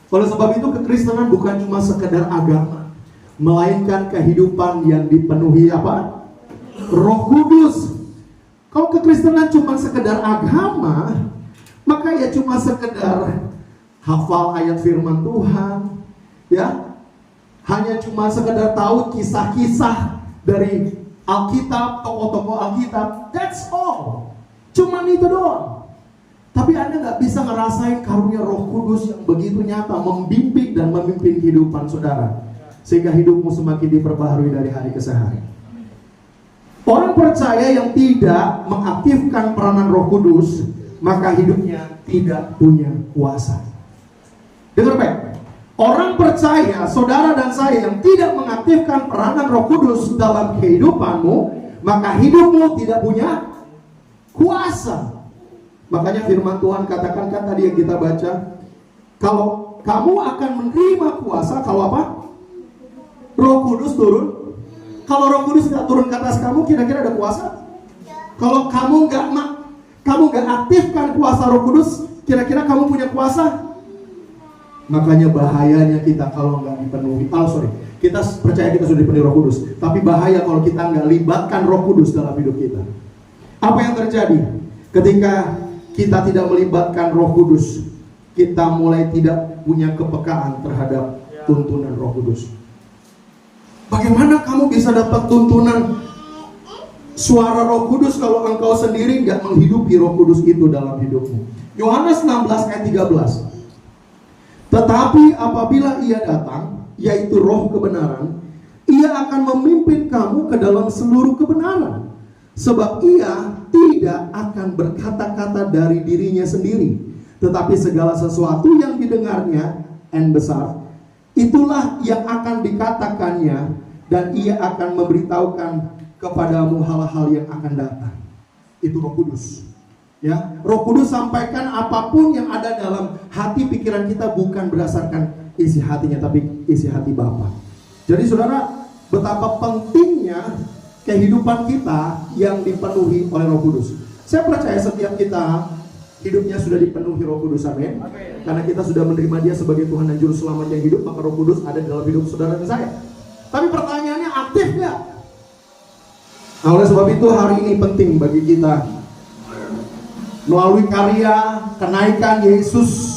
Oleh sebab itu kekristenan bukan cuma sekedar agama, melainkan kehidupan yang dipenuhi apa? Roh Kudus. Kalau kekristenan cuma sekedar agama, maka ya cuma sekedar hafal ayat firman Tuhan, ya. Hanya cuma sekedar tahu kisah-kisah dari Alkitab, tokoh-tokoh Alkitab. That's all. Cuman itu doang. Tapi Anda gak bisa ngerasain karunia Roh Kudus yang begitu nyata membimbing dan memimpin kehidupan saudara, sehingga hidupmu semakin diperbaharui dari hari ke hari. Orang percaya yang tidak mengaktifkan peranan Roh Kudus, maka hidupnya tidak punya kuasa. Dengar baik. Orang percaya, saudara dan saya, yang tidak mengaktifkan peranan Roh Kudus dalam kehidupanmu, maka hidupmu tidak punya kuasa. Makanya firman Tuhan katakan kan tadi yang kita baca, kalau kamu akan menerima kuasa, kalau apa? Roh Kudus turun. Kalau Roh Kudus tidak turun ke atas kamu, kira-kira ada kuasa? Kalau kamu nggak aktifkan kuasa Roh Kudus, kira-kira kamu punya kuasa? Makanya bahayanya kita kalau nggak dipenuhi. Kita percaya kita sudah dipenuhi Roh Kudus, tapi bahaya kalau kita nggak libatkan Roh Kudus dalam hidup kita. Apa yang terjadi ketika kita tidak melibatkan Roh Kudus? Kita mulai tidak punya kepekaan terhadap tuntunan Roh Kudus. Bagaimana kamu bisa dapat tuntunan suara Roh Kudus kalau engkau sendiri nggak menghidupi Roh Kudus itu dalam hidupmu? Yohanes 16 ayat 13. Tetapi apabila ia datang, yaitu Roh kebenaran, ia akan memimpin kamu ke dalam seluruh kebenaran. Sebab ia tidak akan berkata-kata dari dirinya sendiri, tetapi segala sesuatu yang didengarnya and besar, itulah yang akan dikatakannya, dan ia akan memberitahukan kepadamu hal-hal yang akan datang. Itu Roh Kudus. Ya, Roh Kudus sampaikan apapun yang ada dalam hati pikiran kita, bukan berdasarkan isi hatinya, tapi isi hati Bapa. Jadi saudara, betapa pentingnya kehidupan kita yang dipenuhi oleh Roh Kudus. Saya percaya setiap kita hidupnya sudah dipenuhi Roh Kudus, amin. Karena kita sudah menerima Dia sebagai Tuhan dan Juru Selamat yang hidup, maka Roh Kudus ada dalam hidup saudara dan saya. Tapi pertanyaannya, aktif nggak? Nah, oleh sebab itu hari ini penting bagi kita melalui karya kenaikan Yesus